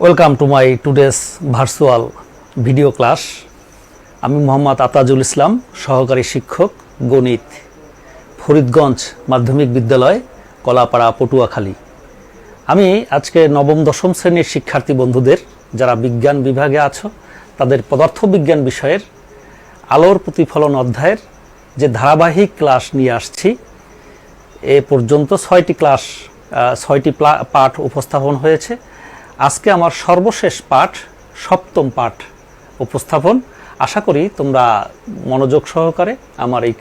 Welcome to my today's virtual video class. আমি মোহাম্মদ আতাজুল ইসলাম, সহকারী শিক্ষক গণিত, ফরিদগঞ্জ মাধ্যমিক বিদ্যালয়, কলাপাড়া, পটুয়াখালী। আমি আজকে নবম দশম শ্রেণীর শিক্ষার্থী বন্ধুদের যারা বিজ্ঞান বিভাগে আছো তাদের পদার্থবিজ্ঞান বিষয়ের আলোর প্রতিফলন অধ্যায়ের যে ধারাবাহিক ক্লাস নিয়ে আসছি। এ পর্যন্ত ছয়টি পাঠ উপস্থাপন হয়েছে। আজকে আমার সর্বশেষ পাঠ, সপ্তম পাঠ উপস্থাপন। আশা করি তোমরা মনোযোগ সহকারে আমার এই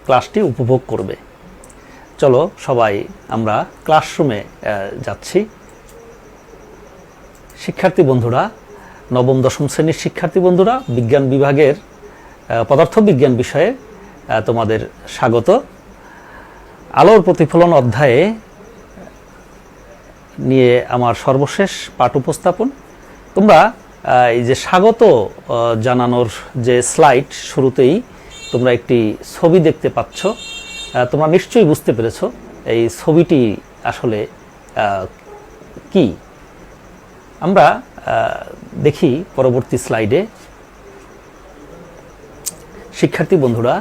ক্লাসটি উপভোগ করবে। চলো সবাই আমরা ক্লাসরুমে যাচ্ছি। শিক্ষার্থী বন্ধুরা, নবম দশম শ্রেণীর শিক্ষার্থী বন্ধুরা, বিজ্ঞান বিভাগের পদার্থবিজ্ঞান বিষয়ে তোমাদের স্বাগত। আলোর প্রতিফলন অধ্যায়ে নিয়ে আমার সর্বশেষ পাঠ উপস্থাপন। তোমরা এই যে স্বাগত জানানোর যে স্লাইড, শুরুতেই তোমরা একটি ছবি দেখতে পাচ্ছ। তোমরা নিশ্চয়ই বুঝতে পেরেছো এই ছবিটি আসলে কি। আমরা দেখি পরবর্তী স্লাইডে। শিক্ষার্থী বন্ধুরা,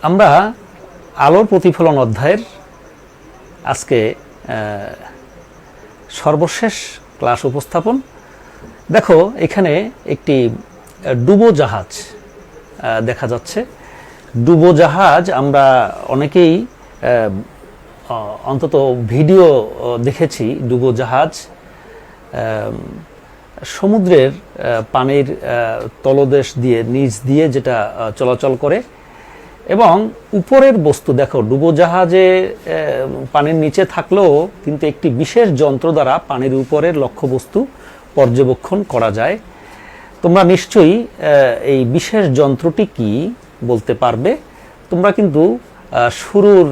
আমরা আলোর প্রতিফলন অধ্যায়ের আজকে সর্বশেষ ক্লাস উপস্থাপন। দেখো, এখানে একটি ডুবোজাহাজ দেখা যাচ্ছে। ডুবোজাহাজ আমরা অনেকেই অন্তত ভিডিও দেখেছি। ডুবোজাহাজ সমুদ্রের পানির তলদেশ দিয়ে, নিচ দিয়ে যেটা চলাচল করে, এবং উপরের বস্তু দেখো, ডুবোজাহাজে পানির নিচে থাকলেও কিন্তু একটি বিশেষ যন্ত্র দ্বারা পানির উপরের লক্ষ্যবস্তু পর্যবেক্ষণ করা যায়। তোমরা নিশ্চয়ই এই বিশেষ যন্ত্রটি কি বলতে পারবে। তোমরা কিন্তু শুরুর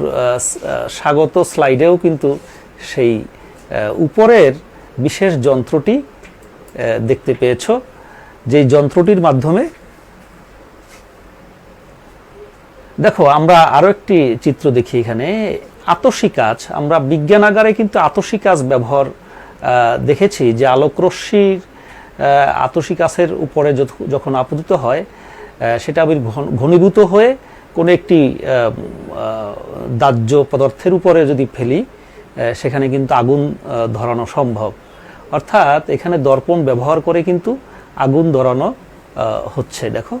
স্বাগত স্লাইডেও কিন্তু সেই উপরের বিশেষ যন্ত্রটি দেখতে পেয়েছ, যেই যন্ত্রটির মাধ্যমে দেখো, আমরা আরো একটি চিত্র দেখি এখানে। আতসী কাচ, আমরা বিজ্ঞানাগারে কিন্তু আতসী কাচ ব্যবহার দেখেছি, যে আলোকরশ্মির আতসী কাচের উপরে যখন আপতিত হয়, সেটা আবার ঘনীভূত হয়ে কোনো একটি দাহ্য পদার্থের উপরে যদি ফেলি, সেখানে কিন্তু আগুন ধরানো সম্ভব। অর্থাৎ এখানে দর্পণ ব্যবহার করে কিন্তু আগুন ধরানো হচ্ছে। দেখো,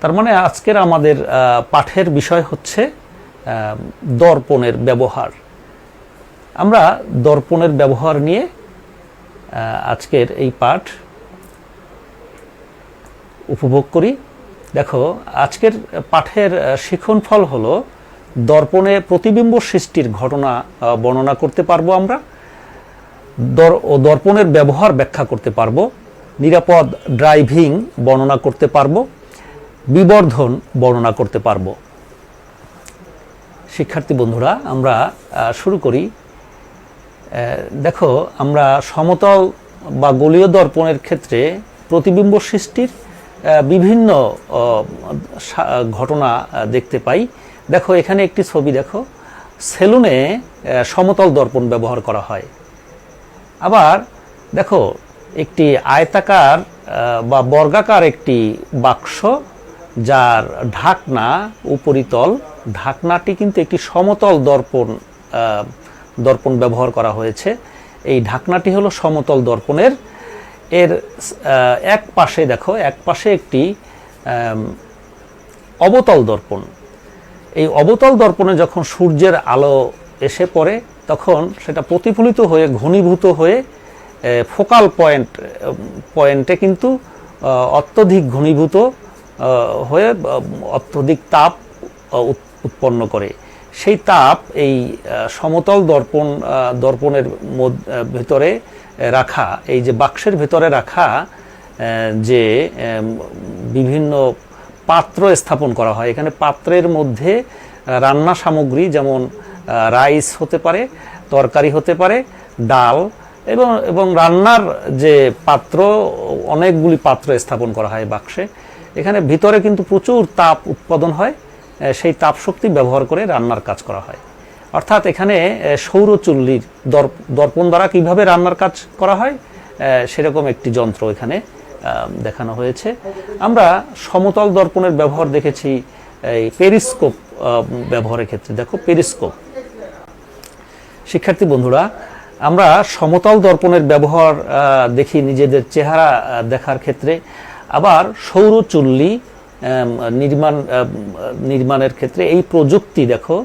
তার মানে আজকের আমাদের পাঠের বিষয় হচ্ছে দর্পণের ব্যবহার। আমরা দর্পণের ব্যবহার নিয়ে আজকের এই পাঠ উপভোগ করি। দেখো, আজকের পাঠের শিক্ষণফল হলো দর্পণে প্রতিবিম্ব সৃষ্টির ঘটনা বর্ণনা করতে পারবো আমরা, দর্পণের ব্যবহার ব্যাখ্যা করতে পারবো, নিরাপদ ড্রাইভিং বর্ণনা করতে পারবো, বিবর্ধন বর্ণনা করতে পারবো। শিক্ষার্থী বন্ধুরা, আমরা শুরু করি। দেখো, আমরা সমতল বা গোলীয় দর্পণের ক্ষেত্রে প্রতিবিম্ব সৃষ্টির বিভিন্ন ঘটনা দেখতে পাই। দেখো, এখানে একটি ছবি দেখো, সেলুনে সমতল দর্পণ ব্যবহার করা হয়। আবার দেখো, একটি আয়তাকার বা বর্গাকার একটি বাক্স, যার ঢাকনা উপরিতল, ঢাকনাটি কিন্তু একটি সমতল দর্পণ ব্যবহার করা হয়েছে। এই ঢাকনাটি হলো সমতল দর্পণের। এর এক পাশে দেখো, এক পাশে একটি অবতল দর্পণ। এই অবতল দর্পণে যখন সূর্যের আলো এসে পড়ে, তখন সেটা প্রতিফলিত হয়ে ঘনীভূত হয়ে ফোকাল পয়েন্টে কিন্তু অত্যধিক ঘনীভূত হয়ে অত্যধিক তাপ উৎপন্ন করে। সেই তাপ এই সমতল দর্পণের ভেতরে রাখা, এই যে বাক্সের ভেতরে রাখা যে বিভিন্ন পাত্র স্থাপন করা হয়, এখানে পাত্রের মধ্যে রান্না সামগ্রী, যেমন রাইস হতে পারে, তরকারি হতে পারে, ডাল, এবং রান্নার যে পাত্র, অনেকগুলি পাত্র স্থাপন করা হয় বাক্সে। এখানে ভিতরে কিন্তু প্রচুর তাপ উৎপাদন হয়, সেই তাপ শক্তি ব্যবহার করে রান্নার কাজ করা হয়। অর্থাৎ এখানে সৌর চুল্লির দর্পণ দ্বারা কিভাবে রান্নার কাজ করা হয় সেরকম একটি যন্ত্র এখানে দেখানো হয়েছে। আমরা সমতল দর্পণের ব্যবহার দেখেছি এই পেরিস্কোপ ব্যবহারের ক্ষেত্রে। দেখো পেরিস্কোপ, শিক্ষার্থী বন্ধুরা, আমরা সমতল দর্পণের ব্যবহার দেখি নিজেদের চেহারা দেখার ক্ষেত্রে, আবার সৌর চুল্লি নির্মাণের ক্ষেত্রে এই প্রযুক্তি দেখো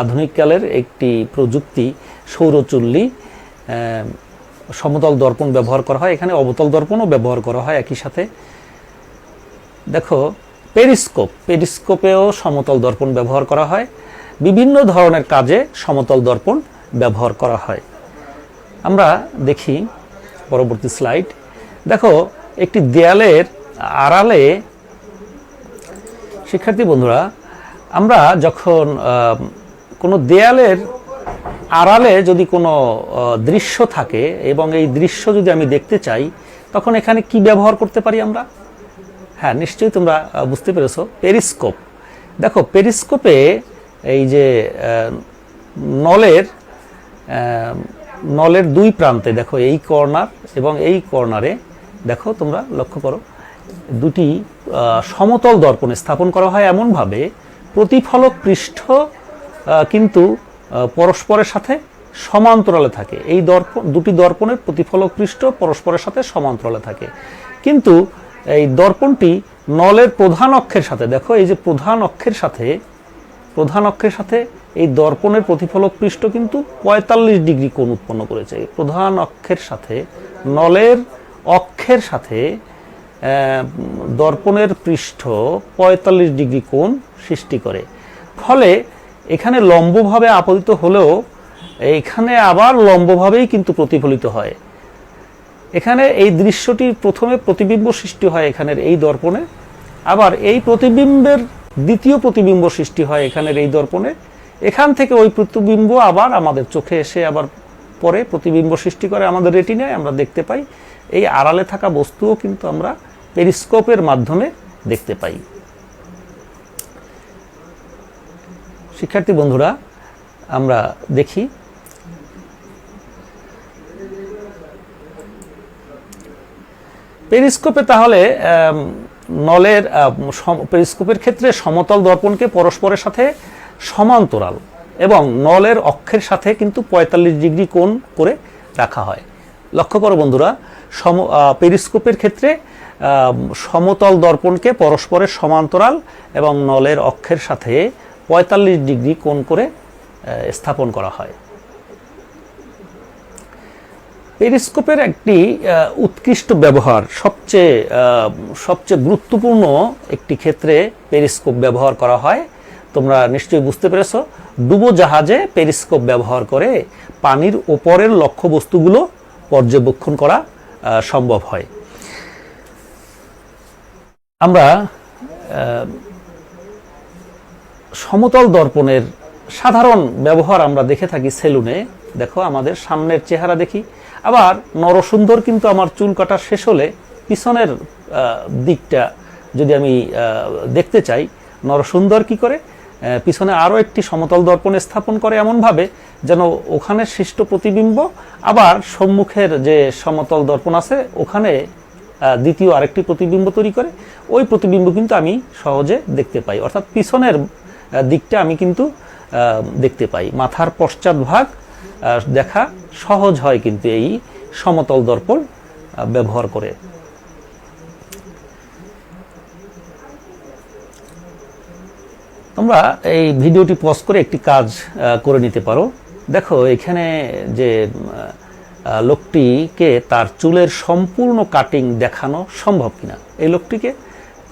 আধুনিককালের একটি প্রযুক্তি সৌর চুল্লি, সমতল দর্পণ ব্যবহার করা হয়, এখানে অবতল দর্পণও ব্যবহার করা হয় একই সাথে। দেখো পেরিস্কোপ, পেরিস্কোপেও সমতল দর্পণ ব্যবহার করা হয়, বিভিন্ন ধরনের কাজে সমতল দর্পণ ব্যবহার করা হয়। আমরা দেখি পরবর্তী স্লাইড। দেখো একটি দেয়ালের আড়ালে, শিক্ষার্থী বন্ধুরা, আমরা যখন কোনো দেয়ালের আড়ালে যদি কোনো দৃশ্য থাকে এবং এই দৃশ্য যদি আমি দেখতে চাই, তখন এখানে কি ব্যবহার করতে পারি আমরা? হ্যাঁ, নিশ্চয়ই তোমরা বুঝতে পেরেছো, পেরিস্কোপ। দেখো পেরিস্কোপে এই যে নলের দুই প্রান্তে দেখো, এই কর্নার এবং এই কর্নারে দেখো, তোমরা লক্ষ্য করো, দুটি সমতল দর্পণ স্থাপন করা হয় এমনভাবে প্রতিফলক পৃষ্ঠ কিন্তু পরস্পরের সাথে সমান্তরালে থাকে। এই দুটি দর্পণের প্রতিফলক পৃষ্ঠ পরস্পরের সাথে সমান্তরালে থাকে, কিন্তু এই দর্পণটি নলের প্রধান অক্ষের সাথে, দেখো এই যে প্রধান অক্ষের সাথে এই দর্পণের প্রতিফলক পৃষ্ঠ কিন্তু 45 ডিগ্রি কোণ উৎপন্ন করেছে। প্রধান অক্ষের সাথে, নলের অক্ষের সাথে দর্পণের পৃষ্ঠ 45 ডিগ্রি কোণ সৃষ্টি করে। ফলে এখানে লম্বভাবে আপতিত হলেও এইখানে আবার লম্বভাবেই কিন্তু প্রতিফলিত হয়। এখানে এই দৃশ্যটি প্রথমে প্রতিবিম্ব সৃষ্টি হয় এখানের এই দর্পণে, আবার এই প্রতিবিম্বের দ্বিতীয় প্রতিবিম্ব সৃষ্টি হয় এখানের এই দর্পণে। এখান থেকে ওই প্রতিবিম্ব আবার আমাদের চোখে এসে আবার পরে প্রতিবিম্ব সৃষ্টি করে আমাদের রেটিনায়, আমরা দেখতে পাই। এই আড়ালে থাকা বস্তুও কিন্তু আমরা পেরিস্কোপের মাধ্যমে দেখতে পাই। শিক্ষার্থী বন্ধুরা, আমরা দেখি পেরিস্কোপে তাহলে পেরিস্কোপের ক্ষেত্রে সমতল দর্পণকে পরস্পরের সাথে সমান্তরাল এবং নলের অক্ষের সাথে কিন্তু 45 ডিগ্রি কোণ করে রাখা হয়। লক্ষ্য করো বন্ধুরা, পেরিস্কোপের ক্ষেত্রে সমতল দর্পণকে পরস্পরের সমান্তরাল এবং নলের অক্ষের সাথে 45 ডিগ্রি কোণ করে স্থাপন করা হয়। পেরিস্কোপের একটি উৎকৃষ্ট ব্যবহার, সবচেয়ে গুরুত্বপূর্ণ একটি ক্ষেত্রে পেরিস্কোপ ব্যবহার করা হয়। তোমরা নিশ্চয়ই বুঝতে পেরেছো, ডুবোজাহাজে পেরিস্কোপ ব্যবহার করে পানির ওপরের লক্ষ্যবস্তুগুলো পর্যবেক্ষণ করা সম্ভব হয়। আমরা সমতল দর্পণের সাধারণ ব্যবহার আমরা দেখে থাকি সেলুনে। দেখো আমাদের সামনের চেহারা দেখি, আবার নরসুন্দর কিন্তু আমার চুল কাটা শেষ হলে পিছনের দিকটা যদি আমি দেখতে চাই, নরসুন্দর কি করে পিছনে আরও একটি সমতল দর্পণ স্থাপন করে এমনভাবে যেন ওখানে সৃষ্ট প্রতিবিম্ব আবার সম্মুখের যে সমতল দর্পণ আছে ওখানে দ্বিতীয় আরেকটি প্রতিবিম্ব তৈরি করে। ওই প্রতিবিম্ব কিন্তু আমি সহজে দেখতে পাই, অর্থাৎ পিছনের দিকটা আমি কিন্তু দেখতে পাই। মাথার পশ্চাৎ ভাগ দেখা সহজ হয় কিন্তু এই সমতল দর্পণ ব্যবহার করে। তোমরা এই ভিডিওটি পজ করে একটি কাজ করে নিতে পারো। দেখো এখানে যে লোকটিকে তার চুলের সম্পূর্ণ কাটিং দেখানো সম্ভব কিনা। এই লোকটিকে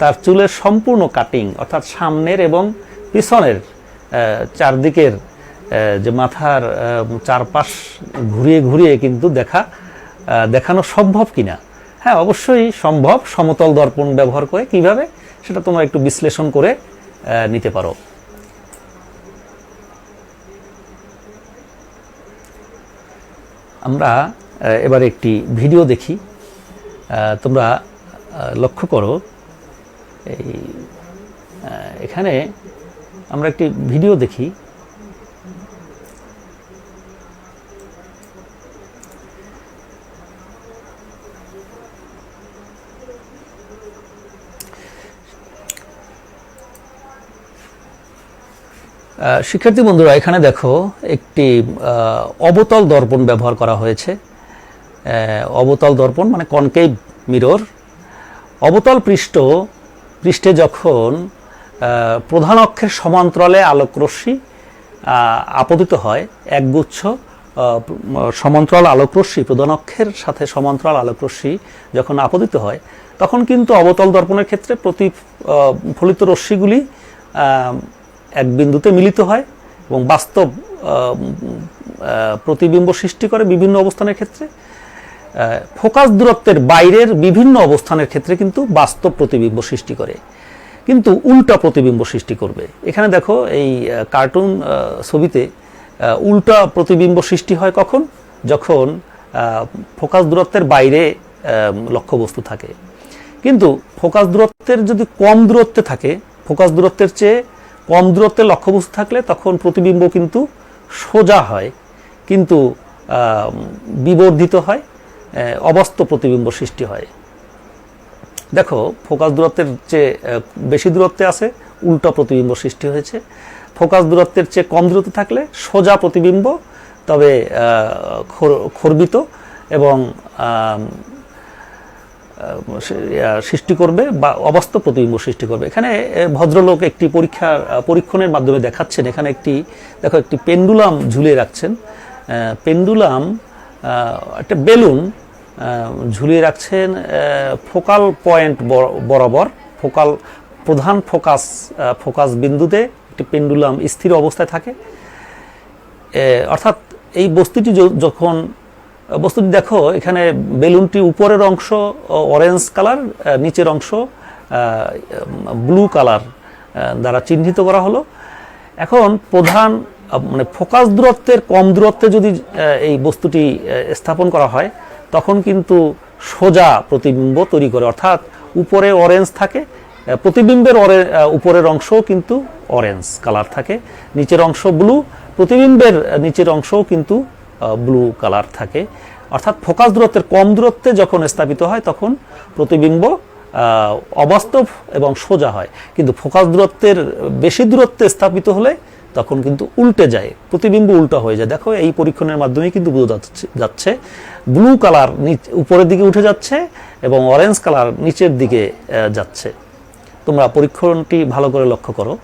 তার চুলের সম্পূর্ণ কাটিং অর্থাৎ সামনের এবং পিছনের চারদিকের যে মাথার চারপাশ ঘুরিয়ে ঘুরিয়ে কিন্তু দেখানো সম্ভব কিনা। হ্যাঁ, অবশ্যই সম্ভব, সমতল দর্পণ ব্যবহার করে। কিভাবে সেটা তোমরা একটু বিশ্লেষণ করে নিতে পারো। আমরা এবার একটি ভিডিও দেখি। তোমরা লক্ষ্য করো, এখানে আমরা একটি ভিডিও দেখি। শিক্ষার্থী বন্ধুরা, এখানে দেখো একটি অবতল দর্পণ ব্যবহার করা হয়েছে। অবতল দর্পণ মানে কনকেভ মিরর। অবতল পৃষ্ঠে যখন প্রধান অক্ষের সমান্তরালে আলোকরশ্মি আপতিত হয়, একগুচ্ছ সমান্তরাল আলোকরশ্মি, প্রধান অক্ষের সাথে সমান্তরাল আলোকরশ্মি যখন আপতিত হয়, তখন কিন্তু অবতল দর্পণের ক্ষেত্রে প্রতিফলিত রশ্মিগুলি এক বিন্দুতে মিলিত হয় এবং বাস্তব প্রতিবিম্ব সৃষ্টি করে বিভিন্ন অবস্থানের ক্ষেত্রে। ফোকাস দূরত্বের বাইরের বিভিন্ন অবস্থানের ক্ষেত্রে কিন্তু বাস্তব প্রতিবিম্ব সৃষ্টি করে, কিন্তু উল্টা প্রতিবিম্ব সৃষ্টি করবে। এখানে দেখো এই কার্টুন ছবিতে উল্টা প্রতিবিম্ব সৃষ্টি হয় কখন? যখন ফোকাস দূরত্বের বাইরে লক্ষ্যবস্তু থাকে। কিন্তু ফোকাস দূরত্বের যদি কম দূরত্বে থাকে, ফোকাস দূরত্বের চেয়ে কম দূরত্বের লক্ষ্যবস্তু থাকলে তখন প্রতিবিম্ব কিন্তু সোজা হয়, কিন্তু বিবর্ধিত হয়, অবাস্তব প্রতিবিম্ব সৃষ্টি হয়। দেখো, ফোকাস দূরত্বের চেয়ে বেশি দূরত্বে আছে, উল্টা প্রতিবিম্ব সৃষ্টি হয়েছে। ফোকাস দূরত্বের চেয়ে কম দূরত্বে থাকলে সোজা প্রতিবিম্ব, তবে খর্বিত এবং সৃষ্টি করবে বা অবাস্তব প্রতিবিম্ব সৃষ্টি করবে। এখানে ভদ্রলোক একটি পরীক্ষণের মাধ্যমে দেখাচ্ছেন। এখানে একটি পেন্ডুলাম ঝুলিয়ে রাখছেন। পেন্ডুলাম একটা বেলুন ঝুলিয়ে রাখছেন ফোকাল পয়েন্ট বরাবর। প্রধান ফোকাস বিন্দুতে একটি পেন্ডুলাম স্থির অবস্থায় থাকে। অর্থাৎ এই বস্তুটি দেখো, এখানে বেলুনটি উপরের অংশ অরেঞ্জ কালার, নিচের অংশ ব্লু কালার দ্বারা চিহ্নিত করা হলো। এখন ফোকাস দূরত্বের কম দূরত্বে যদি এই বস্তুটি স্থাপন করা হয়, তখন কিন্তু সোজা প্রতিবিম্ব তৈরি করে। অর্থাৎ উপরে অরেঞ্জ থাকে, প্রতিবিম্বের উপরের অংশও কিন্তু অরেঞ্জ কালার থাকে, নিচের অংশ ব্লু, প্রতিবিম্বের নিচের অংশও কিন্তু ব্লু কালার থাকে। অর্থাৎ ফোকাস দূরত্বের কম দূরত্বে যখন স্থাপিত হয় তখন প্রতিবিম্ব অবাস্তব এবং সোজা হয়, কিন্তু ফোকাস দূরত্বের বেশি দূরত্বে স্থাপিত হলে তখন কিন্তু উল্টে যায়, প্রতিবিম্ব উল্টা হয়ে যায়। দেখো, এই পরীক্ষণের মাধ্যমে কিন্তু বোঝা যাচ্ছে ব্লু কালার উপরের দিকে উঠে যাচ্ছে এবং অরেঞ্জ কালার নিচের দিকে যাচ্ছে। তোমরা পরীক্ষণটি ভালো করে লক্ষ্য করো।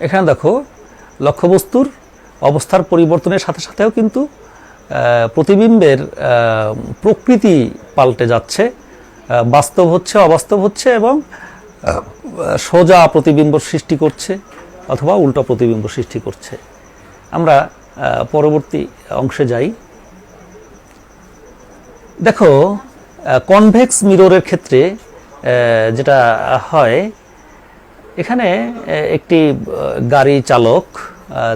এখানে দেখো, লক্ষ্যবস্তুর অবস্থার পরিবর্তনের সাথে সাথেও কিন্তু প্রতিবিম্বের প্রকৃতি পাল্টে যাচ্ছে, বাস্তব হচ্ছে, অবাস্তব হচ্ছে এবং সোজা প্রতিবিম্ব সৃষ্টি করছে অথবা উল্টা প্রতিবিম্ব সৃষ্টি করছে। আমরা পরবর্তী অংশে যাই। দেখো, কনভেক্স মিররের ক্ষেত্রে যেটা হয়, এখানে একটি গাড়ি চালক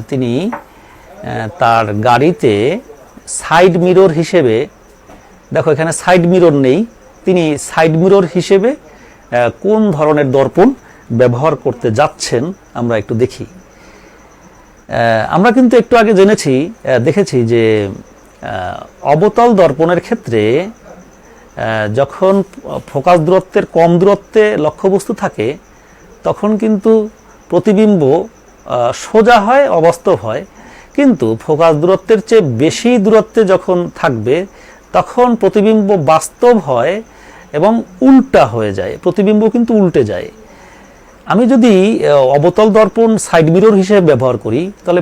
তিনি তার গাড়িতে সাইড মিরর হিসেবে, দেখো এখানে সাইড মিরর নেই, তিনি সাইড মিরর হিসেবে কোন ধরনের দর্পণ ব্যবহার করতে যাচ্ছেন আমরা একটু দেখি। আমরা কিন্তু একটু আগে দেখেছি যে অবতল দর্পণের ক্ষেত্রে যখন ফোকাস দূরত্বের কম দূরত্বে লক্ষ্যবস্তু থাকে তখন কিন্তু প্রতিবিম্ব সোজা হয়, অবাস্তব হয়, কিন্তু ফোকাস দূরত্বের চেয়ে বেশি দূরত্বে যখন থাকবে তখন প্রতিবিম্ব বাস্তব হয় এবং উল্টা হয়ে যায়, প্রতিবিম্ব কিন্তু উল্টে যায়। আমি যদি অবতল দর্পণ সাইড মিরর হিসেবে ব্যবহার করি, তাহলে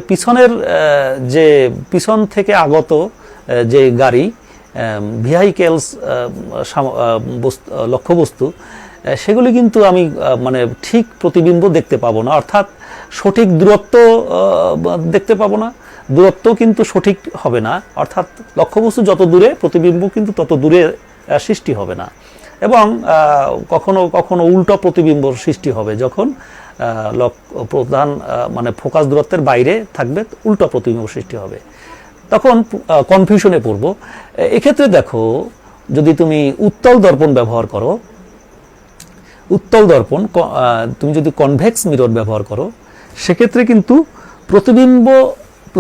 পিছন থেকে আগত যে গাড়ি ভেহিকেলস লক্ষ্যবস্তু সেগুলি কিন্তু আমি মানে ঠিক প্রতিবিম্ব দেখতে পাবো না, অর্থাৎ সঠিক দূরত্ব দেখতে পাবো না, দূরত্ব কিন্তু সঠিক হবে না, অর্থাৎ লক্ষ্যবস্তু যত দূরে প্রতিবিম্ব কিন্তু তত দূরে সৃষ্টি হবে না। এবং কখনো কখনো উল্টো প্রতিবিম্ব সৃষ্টি হবে, যখন প্রধান মানে ফোকাস দূরত্বের বাইরে থাকবে উল্টো প্রতিবিম্ব সৃষ্টি হবে, তখন কনফিউশনে পড়ব। এক্ষেত্রে দেখো, যদি তুমি উত্তল দর্পণ ব্যবহার করো, উত্তল দর্পণ তুমি যদি কনভেক্স মিরর ব্যবহার করো, সেক্ষেত্রে কিন্তু প্রতিবিম্ব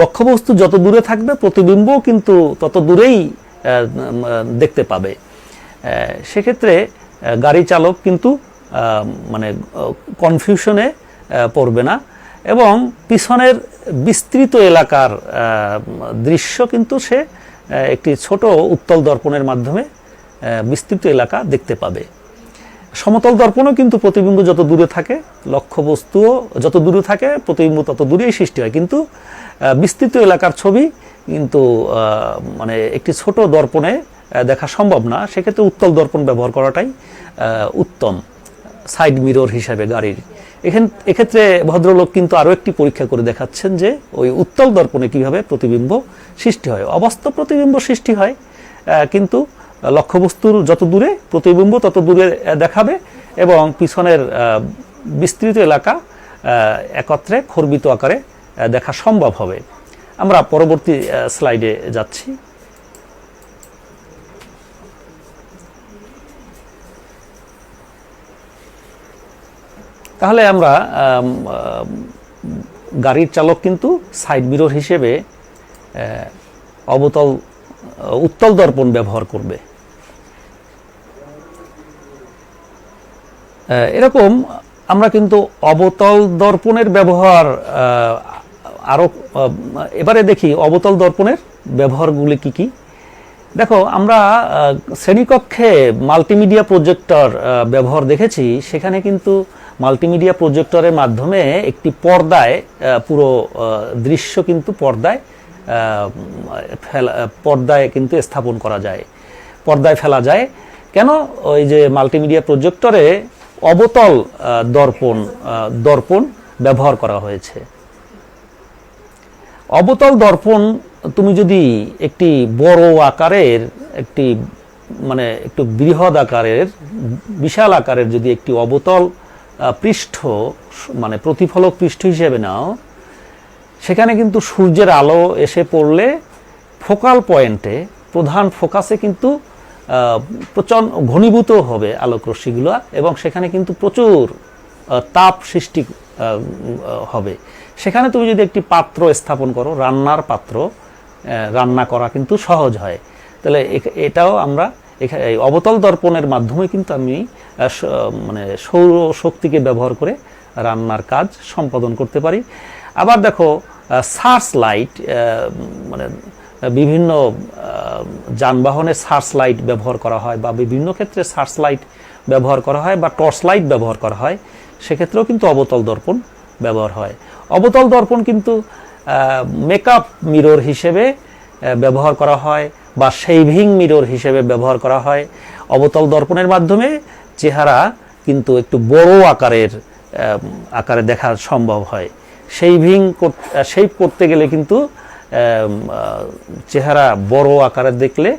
লক্ষ্যবস্তু যত দূরে থাকবে প্রতিবিম্ব কিন্তু তত দূরেই দেখতে পাবে। সেক্ষেত্রে গাড়ি চালক কিন্তু মানে কনফিউশনে পড়বে না, এবং পিছনের বিস্তৃত এলাকার দৃশ্য কিন্তু সে একটি ছোট উত্তল দর্পণের মাধ্যমে বিস্তৃত এলাকা দেখতে পাবে। সমতল দর্পণও কিন্তু প্রতিবিম্ব যত দূরে থাকে লক্ষ্যবস্তুও যত দূরে থাকে প্রতিবিম্ব তত দূরেই সৃষ্টি হয়, কিন্তু বিস্তৃত এলাকার ছবি কিন্তু মানে একটি ছোট দর্পণে দেখা সম্ভব না। সেক্ষেত্রে উত্তল দর্পণ ব্যবহার করাটাই উত্তম সাইড মিরর হিসাবে গাড়ির। এক্ষেত্রে ভদ্রলোক কিন্তু আরও একটি পরীক্ষা করে দেখাচ্ছেন যে ওই উত্তল দর্পণে কিভাবে প্রতিবিম্ব সৃষ্টি হয়। অবাস্তব প্রতিবিম্ব সৃষ্টি হয়, কিন্তু লক্ষ্যবস্তুর যত দূরে প্রতিবিম্ব তত দূরে দেখাবে, এবং পিছনের বিস্তৃত এলাকা একত্রে খর্বিত আকারে দেখা সম্ভব হবে। আমরা পরবর্তী স্লাইডে যাচ্ছি। তাহলে আমরা গাড়ির চালক কিন্তু সাইড মিরর হিসেবে উত্তল দর্পণ ব্যবহার করবে। এরকম আমরা কিন্তু অবতল দর্পণের ব্যবহার আরো এবারে দেখি অবতল দর্পণের ব্যবহারগুলি কি কি। দেখো, আমরা শ্রেণীকক্ষে মাল্টিমিডিয়া প্রজেক্টর ব্যবহার দেখেছি। সেখানে কিন্তু মাল্টিমিডিয়া প্রজেক্টরের মাধ্যমে একটি পর্দায় পুরো দৃশ্য কিন্তু পর্দায় কিন্তু স্থাপন করা যায়, পর্দায় ফেলা যায়। কেন? ওই যে মাল্টিমিডিয়া প্রজেক্টরে অবতল দর্পণ ব্যবহার করা হয়েছে। অবতল দর্পণ তুমি যদি একটি বড় আকারের একটি মানে একটু বৃহৎ আকারের বিশাল আকারের যদি একটি অবতল পৃষ্ঠ মানে প্রতিফলক পৃষ্ঠ হিসেবে নাও, সেখানে কিন্তু সূর্যের আলো এসে পড়লে ফোকাল পয়েন্টে প্রধান ফোকাসে কিন্তু প্রচণ্ড ঘনীভূত হবে আলোকরশ্মিগুলো, এবং সেখানে কিন্তু প্রচুর তাপ সৃষ্টি হবে। সেখানে তুমি যদি একটি পাত্র স্থাপন করো, রান্নার পাত্র, রান্না করা কিন্তু সহজ হয়। তাহলে এটাও আমরা এই অবতল দর্পণের মাধ্যমে কিন্তু আমি মানে সৌর শক্তিকে ব্যবহার করে রান্নার কাজ সম্পাদন করতে পারি। আবার দেখো, সার্চ লাইট, মানে বিভিন্ন যানবাহনের সার্চ লাইট ব্যবহার করা হয়, বা বিভিন্ন ক্ষেত্রে সার্চ লাইট ব্যবহার করা হয়, বা টর্চ লাইট ব্যবহার করা হয়। সেক্ষেত্রেও কিন্তু অবতল দর্পণ ব্যবহার হয়। অবতল দর্পণ কিন্তু মেকআপ মিরর হিসেবে ব্যবহার করা হয়, বা শেভিং মিরর হিসেবে ব্যবহার করা হয়। অবতল দর্পণের মাধ্যমে চেহারা কিন্তু একটু বড় আকারে দেখা সম্ভব হয়। শেভ করতে গেলে কিন্তু চেহারা বড় আকারে দেখলে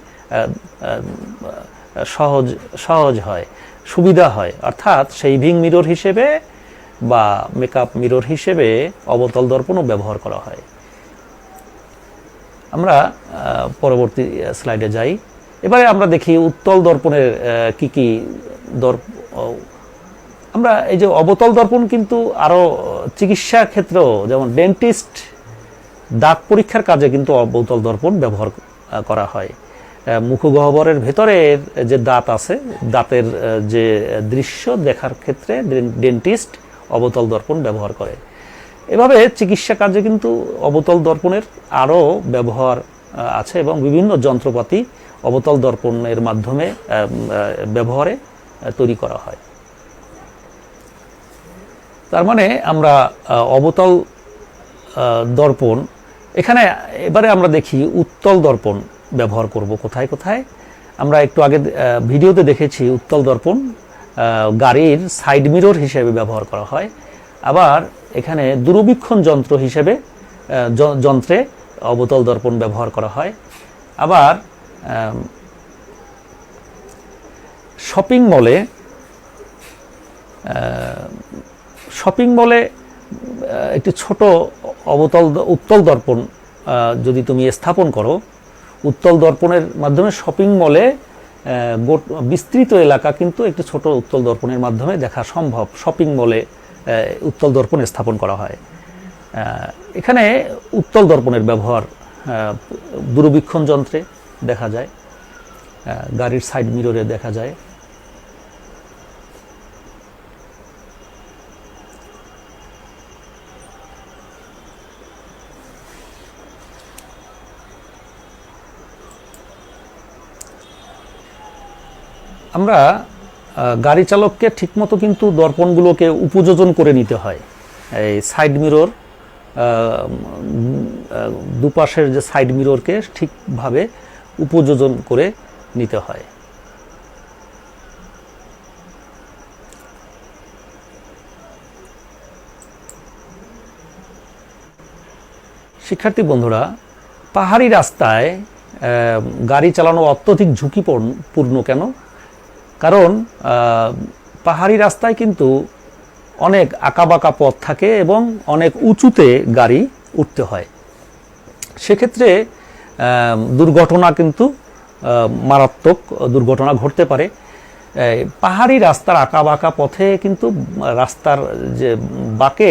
সহজ হয়, সুবিধা হয়। অর্থাৎ শেভিং মিরর হিসেবে বা মেকআপ মিরর হিসেবে অবতল দর্পণও ব্যবহার করা হয়। আমরা পরবর্তী স্লাইডে যাই। এবারে আমরা দেখি উত্তল দর্পণের কি কি আমরা এই যে অবতল দর্পণ কিন্তু আরো চিকিৎসা ক্ষেত্রেও, যেমন ডেন্টিস্ট দাঁত পরীক্ষার কাজে কিন্তু অবতল দর্পণ ব্যবহার করা হয়। মুখগহ্বরের ভেতরের যে দাঁত আছে, দাঁতের যে দৃশ্য দেখার ক্ষেত্রে ডেন্টিস্ট অবতল দর্পণ ব্যবহার করে। এভাবে চিকিৎসা কাজে কিন্তু অবতল দর্পণের আরও ব্যবহার আছে, এবং বিভিন্ন যন্ত্রপাতি অবতল দর্পণের মাধ্যমে ব্যবহারে তৈরি করা হয়। তার মানে আমরা অবতল দর্পণ, এবারে আমরা দেখি উত্তল দর্পণ ব্যবহার করব কোথায় কোথায়। আমরা একটু আগে ভিডিওতে দেখেছি উত্তল দর্পণ গাড়ির সাইড মিরর হিসেবে ব্যবহার করা হয়, আবার এখানে দূরবীক্ষণ যন্ত্র হিসেবে যন্ত্রে অবতল দর্পণ ব্যবহার করা হয়। আবার শপিং মলে একটি ছোট উত্তল দর্পণ যদি তুমি স্থাপন করো, উত্তল দর্পণের মাধ্যমে শপিং মলে বিস্তৃত এলাকা কিন্তু একটি ছোট উত্তল দর্পণের মাধ্যমে দেখা সম্ভব। শপিং মলে উত্তল দর্পণ স্থাপন করা হয়। এখানে উত্তল দর্পণের ব্যবহার দূরবীক্ষণ যন্ত্রে দেখা যায়, গাড়ির সাইড মিররে দেখা যায়। আমরা গাড়ি চালককে ঠিকমতো কিন্তু দর্পণগুলোকে উপযোজন করে নিতে হয়। এই সাইড মিরর, দুপাশের যে সাইড মিররকে ঠিকভাবে উপযোজন করে নিতে হয়। শিক্ষার্থী বন্ধুরা, পাহাড়ি রাস্তায় গাড়ি চালানো অত্যধিক ঝুঁকিপূর্ণ কেন? কারণ পাহাড়ি রাস্তায় কিন্তু অনেক আঁকাবাঁকা পথ থাকে এবং অনেক উঁচুতে গাড়ি উঠতে হয়। সেক্ষেত্রে দুর্ঘটনা কিন্তু মারাত্মক দুর্ঘটনা ঘটতে পারে। পাহাড়ি রাস্তার আঁকাবাঁকা পথে কিন্তু রাস্তার যে বাঁকে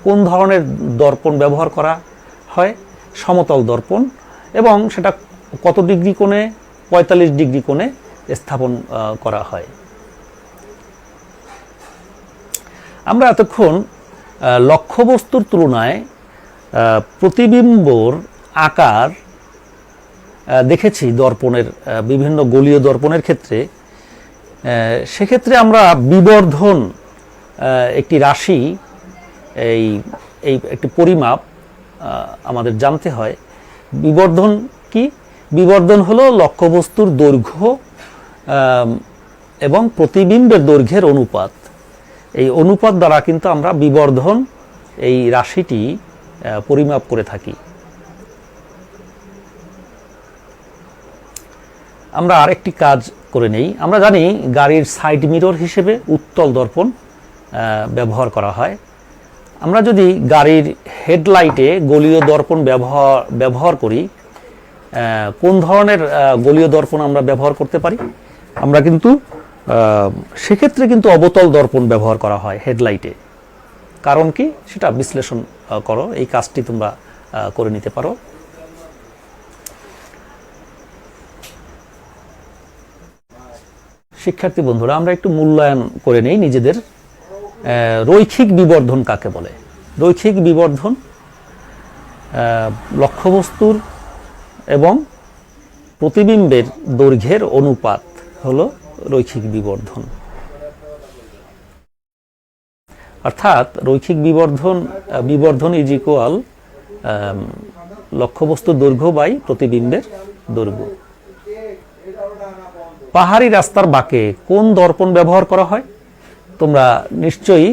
কোন ধরনের দর্পণ ব্যবহার করা হয়? সমতল দর্পণ, এবং সেটা কত ডিগ্রি কোণে? 45 ডিগ্রি কোণে স্থাপন করা হয়। আমরা এতক্ষণ লক্ষ্যবস্তুর তুলনায় প্রতিবিম্বর আকার দেখেছি দর্পণের, বিভিন্ন গোলীয় দর্পণের ক্ষেত্রে। সেক্ষেত্রে আমরা বিবর্ধন একটি রাশি, এই একটি পরিমাপ আমাদের জানতে হয়। বিবর্ধন কি? বিবর্ধন হলো লক্ষ্যবস্তুর দৈর্ঘ্য এবং প্রতিবিম্বের দৈর্ঘ্যের অনুপাত। এই অনুপাত দ্বারা কিন্তু আমরা বিবর্ধন এই রাশিটি পরিমাপ করে থাকি। আমরা আরেকটি কাজ করে নেই। আমরা জানি গাড়ির সাইড মিরর হিসেবে উত্তল দর্পণ ব্যবহার করা হয়। আমরা যদি গাড়ির হেডলাইটে গলীয় দর্পণ ব্যবহার করি, কোন ধরনের গলীয় দর্পণ আমরা ব্যবহার করতে পারি? আমরা কিন্তু সেক্ষেত্রে কিন্তু অবতল দর্পণ ব্যবহার করা হয় হেডলাইটে। কারণ কি? সেটা বিশ্লেষণ করো, এই কাজটি তোমরা করে নিতে পারো। শিক্ষার্থী বন্ধুরা, আমরা একটু মূল্যায়ন করে নেই নিজেদের। রৈখিক বিবর্ধন কাকে বলে? রৈখিক বিবর্ধন লক্ষ্যবস্তুর এবং প্রতিবিম্বের দৈর্ঘ্যের অনুপাত হলো রৈখিক বিবর্ধন। অর্থাৎ রৈখিক বিবর্ধন ইজ ইকুয়াল লক্ষ্যবস্তুর দৈর্ঘ্য বাই প্রতিবিম্বের দৈর্ঘ্য। পাহাড়ি রাস্তার বাঁকে কোন দর্পণ ব্যবহার করা হয়? তোমরা নিশ্চয়ই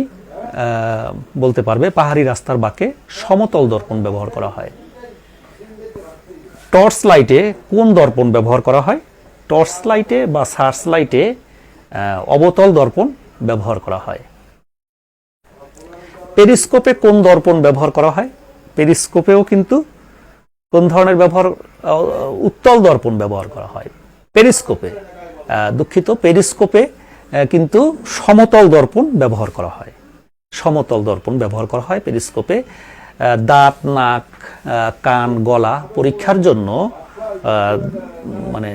বলতে পারবে পাহাড়ি রাস্তার বাঁকে সমতল দর্পণ ব্যবহার করা হয়। টর্চ লাইটে কোন দর্পণ ব্যবহার করা হয়? টর্চ লাইটে বা সার্চ লাইটে অবতল দর্পণ ব্যবহার করা হয়। পেরিস্কোপে কোন দর্পণ ব্যবহার করা হয়? পেরিস্কোপেও কিন্তু কোন ধরনের উত্তল দর্পণ ব্যবহার করা হয়। পেরিস্কোপে কিন্তু সমতল দর্পণ ব্যবহার করা হয়। সমতল দর্পণ ব্যবহার করা হয় পেরিস্কোপে। দাঁত, নাক, কান, গলা পরীক্ষার জন্য মানে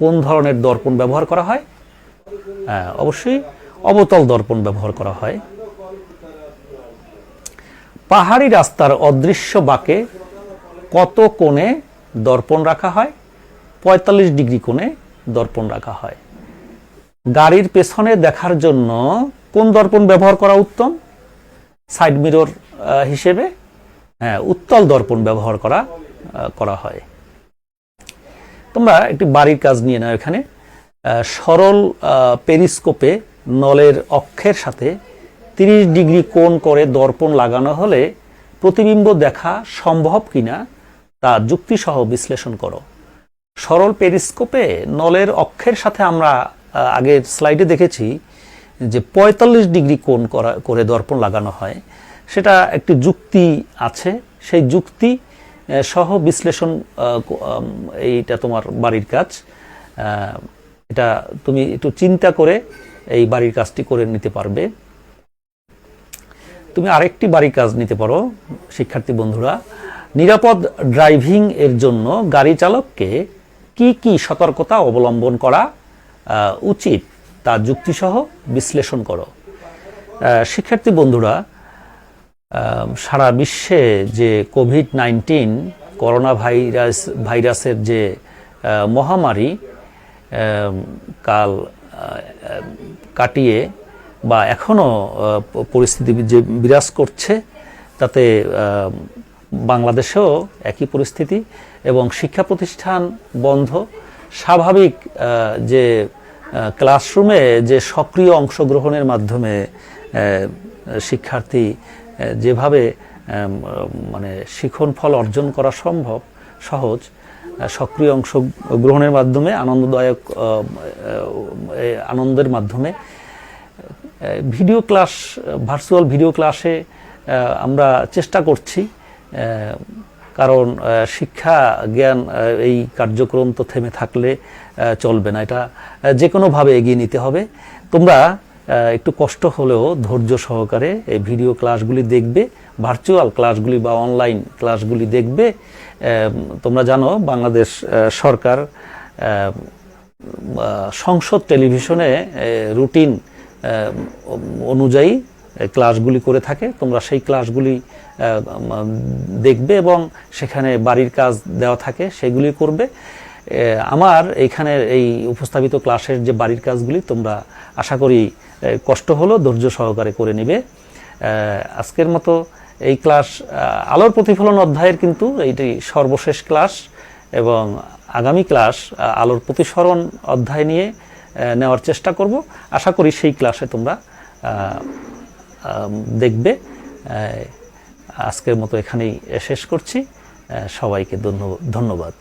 কোন ধরনের দর্পণ ব্যবহার করা হয়? অবশ্যই অবতল দর্পণ ব্যবহার করা হয়। পাহাড়ি রাস্তার অদৃশ্য বাঁকে কত কোণে দর্পণ রাখা হয়? 45 ডিগ্রি কোণে দর্পণ রাখা হয়। গাড়ির পেছনে দেখার জন্য কোন দর্পণ ব্যবহার করা উত্তম? সাইড মিরর হিসেবে উত্তল দর্পণ ব্যবহার করা হয়। তোমরা একটি বাড়ির কাজ নিয়ে নাও। এখানে সরল পেরিস্কোপে নলের অক্ষের সাথে 30 ডিগ্রি কোণ করে দর্পণ লাগানো হলে প্রতিবিম্ব দেখা সম্ভব কিনা তা যুক্তিসহ বিশ্লেষণ করো। সরল পেরিস্কোপে নলের অক্ষের সাথে আমরা আগের স্লাইডে দেখেছি যে 45 ডিগ্রি কোণ করে দর্পণ লাগানো হয়, সেটা একটি যুক্তি আছে। সেই যুক্তি সহ বিশ্লেষণ, এইটা তোমার বাড়ির কাজ। এটা তুমি একটু চিন্তা করে এই বাড়ির কাজটি করে নিতে পারবে। তুমি আরেকটি বাড়ির কাজ নিতে পারো শিক্ষার্থী বন্ধুরা। নিরাপদ ড্রাইভিং এর জন্য গাড়ি চালককে কি কি সতর্কতা অবলম্বন করা উচিত তা যুক্তিসহ বিশ্লেষণ করো। শিক্ষার্থী বন্ধুরা, সারা বিশ্বে যে কোভিড-19 করোনা ভাইরাসের যে মহামারী কাল কাটিয়ে বা এখনও পরিস্থিতি যে বিরাজ করছে, তাতে বাংলাদেশেও একই পরিস্থিতি এবং শিক্ষা প্রতিষ্ঠান বন্ধ। স্বাভাবিক যে ক্লাসরুমে যে সক্রিয় অংশগ্রহণের মাধ্যমে শিক্ষার্থী যেভাবে মানে শিখন ফল অর্জন করা সম্ভব সহজ, সক্রিয় অংশগ্রহণের মাধ্যমে আনন্দের মাধ্যমে ভিডিও ক্লাস, ভার্চুয়াল ভিডিও ক্লাসে আমরা চেষ্টা করছি। কারণ শিক্ষা জ্ঞান এই কার্যক্রম তো থেমে থাকলে চলবে না, এটা যে কোনোভাবে এগিয়ে নিতে হবে। তোমরা একটু কষ্ট হলেও ধৈর্য সহকারে এই ভিডিও ক্লাসগুলি দেখবে, ভার্চুয়াল ক্লাসগুলি বা অনলাইন ক্লাসগুলি দেখবে। তোমরা জানো বাংলাদেশ সরকার সংসদ টেলিভিশনে রুটিন অনুযায়ী ক্লাসগুলি করে থাকে। তোমরা সেই ক্লাসগুলি দেখবে এবং সেখানে বাড়ির কাজ দেওয়া থাকে, সেগুলি করবে। আমার এইখানে এই উপস্থাপিত ক্লাসের যে বাড়ির কাজগুলি তোমরা আশা করি কষ্ট হলেও ধৈর্য সহকারে করে নেবে। আজকের মতো এই ক্লাস আলোর প্রতিফলন অধ্যায়ের কিন্তু এইটি সর্বশেষ ক্লাস এবং আগামী ক্লাস আলোর প্রতিসরণ অধ্যায় নিয়ে নেওয়ার চেষ্টা করব। আশা করি সেই ক্লাসে তোমরা দেখবে। আজকের মতো এখানেই শেষ করছি। সবাইকে ধন্যবাদ।